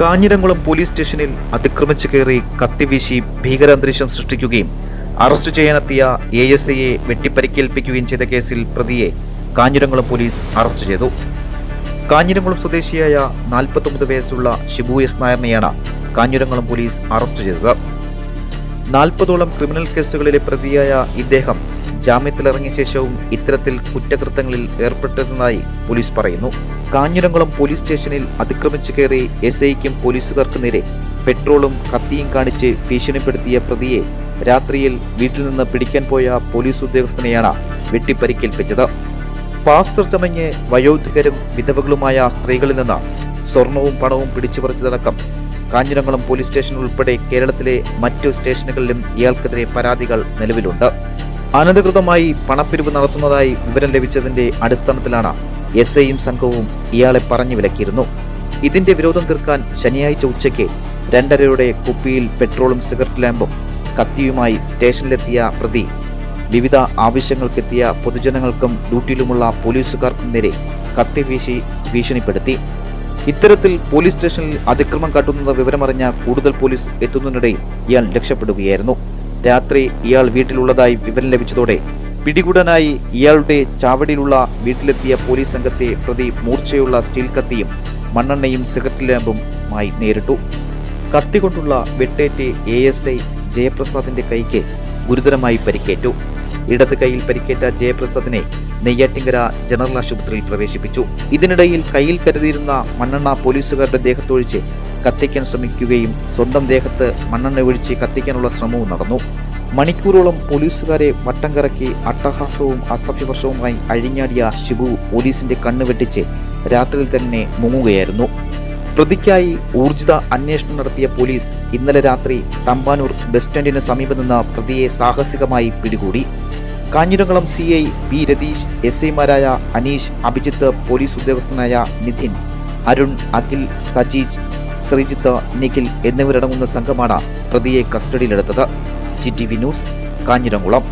Kanjiramkulam police സ്റ്റേഷനിൽ അതിക്രമിച്ചു കയറി കത്തിവീശി ഭീകരാന്തരീക്ഷം സൃഷ്ടിക്കുകയും അറസ്റ്റ് ചെയ്യാനെത്തിയ ASIയെ വെട്ടിപ്പരിക്കേൽപ്പിക്കുകയും ചെയ്ത കേസിൽ പ്രതിയെ കാഞ്ഞിരംകുളം പോലീസ് അറസ്റ്റ് ചെയ്തു. കാഞ്ഞിരംകുളം സ്വദേശിയായ 49 വയസ്സുള്ള ഷിബു എസ് നായറിനെയാണ് കാഞ്ഞിരംകുളം പോലീസ് അറസ്റ്റ് ചെയ്തത്. 40ഓളം ക്രിമിനൽ കേസുകളിലെ പ്രതിയായ ഇദ്ദേഹം ജാമ്യത്തിലിറങ്ങിയ ശേഷവും ഇത്തരത്തിൽ കുറ്റകൃത്യങ്ങളിൽ ഏർപ്പെട്ടതായി പോലീസ് പറയുന്നു. കാഞ്ഞിരംകുളം പോലീസ് സ്റ്റേഷനിൽ അതിക്രമിച്ചു കയറി SIക്കും പോലീസുകാർക്ക് നേരെ പെട്രോളും കത്തിയും കാണിച്ച് ഭീഷണിപ്പെടുത്തിയ പ്രതിയെ രാത്രിയിൽ വീട്ടിൽ നിന്ന് പിടിക്കാൻ പോയ പോലീസ് ഉദ്യോഗസ്ഥനെയാണ് വെട്ടിപ്പരിക്കേൽപ്പിച്ചത്. പാസ്റ്റർ ചമഞ്ഞ് വയോധികരും വിധവകളുമായ സ്ത്രീകളിൽ നിന്ന് സ്വർണവും പണവും പിടിച്ചുപറിച്ചതടക്കം കാഞ്ഞിരംകുളം പോലീസ് സ്റ്റേഷൻ ഉൾപ്പെടെ കേരളത്തിലെ മറ്റു സ്റ്റേഷനുകളിലും ഇയാൾക്കെതിരെ പരാതികൾ നിലവിലുണ്ട്. അനധികൃതമായി പണപ്പിരിവ് നടത്തുന്നതായി വിവരം ലഭിച്ചതിന്റെ അടിസ്ഥാനത്തിലാണ് SIയും സംഘവും ഇയാളെ പറഞ്ഞു വിലക്കിയിരുന്നു. ഇതിന്റെ വിരോധം തീർക്കാൻ ശനിയാഴ്ച ഉച്ചയ്ക്ക് 2:30 കുപ്പിയിൽ പെട്രോളും സിഗരറ്റ് ലാമ്പും കത്തിയുമായി സ്റ്റേഷനിലെത്തിയ പ്രതി വിവിധ ആവശ്യങ്ങൾക്കെത്തിയ പൊതുജനങ്ങൾക്കും ഡ്യൂട്ടിയിലുമുള്ള പോലീസുകാർക്കും നേരെ കത്തി വീശി ഭീഷണിപ്പെടുത്തി. ഇത്തരത്തിൽ പോലീസ് സ്റ്റേഷനിൽ അതിക്രമം കാട്ടുന്നത് വിവരമറിഞ്ഞ കൂടുതൽ പോലീസ് എത്തുന്നതിനിടയിൽ ഇയാൾ രക്ഷപ്പെടുകയായിരുന്നു. രാത്രി ഇയാൾ വീട്ടിലുള്ളതായി വിവരം ലഭിച്ചതോടെ പിടികൂടാനായി ഇയാളുടെ ചാവടിയിലുള്ള വീട്ടിലെത്തിയ പോലീസ് സംഘത്തെ പ്രതി മൂർച്ചയുള്ള സ്റ്റീൽ കത്തിയും മണ്ണെണ്ണയും സിഗരറ്റ് ലാമ്പുമായി നേരിട്ടു. കത്തി കൊണ്ടുള്ള വെട്ടേറ്റ് ASI ജയപ്രസാദിന്റെ കൈക്ക് ഗുരുതരമായി പരിക്കേറ്റു. ഇടത് കൈയിൽ പരിക്കേറ്റ ജയപ്രസാദിനെ നെയ്യാറ്റിങ്കര ജനറൽ ആശുപത്രിയിൽ പ്രവേശിപ്പിച്ചു. ഇതിനിടയിൽ കയ്യിൽ കരുതിയിരുന്ന മണ്ണെണ്ണ പോലീസുകാരുടെ ദേഹത്തൊഴിച്ച് കത്തിക്കാൻ ശ്രമിക്കുകയും സ്വന്തം ദേഹത്ത് മണ്ണെണ്ണ ഒഴിച്ച് കത്തിക്കാനുള്ള ശ്രമവും നടന്നു. മണിക്കൂറോളം പോലീസുകാരെ വട്ടം കറക്കി അട്ടഹാസവും അസഭ്യവർഷവുമായി അഴിഞ്ഞാടിയ ഷിബു പോലീസിന്റെ കണ്ണ് വെട്ടിച്ച് രാത്രിയിൽ തന്നെ മുങ്ങുകയായിരുന്നു. പ്രതിക്കായി ഊർജിത അന്വേഷണം നടത്തിയ പോലീസ് ഇന്നലെ രാത്രി തമ്പാനൂർ ബസ് സ്റ്റാൻഡിന് സമീപം നിന്ന് പ്രതിയെ സാഹസികമായി പിടികൂടി. കാഞ്ഞിരംകുളം CI P രതീഷ്, SIമാരായ അനീഷ്, അഭിജിത്ത്, പോലീസ് ഉദ്യോഗസ്ഥനായ നിധിൻ, അരുൺ, അഖിൽ, സജീജ്, ശ്രീജിത്ത്, നിഖിൽ എന്നിവരടങ്ങുന്ന സംഘമാണ് പ്രതിയെ കസ്റ്റഡിയിലെടുത്തത്. GTV news, Kanjiramkulam.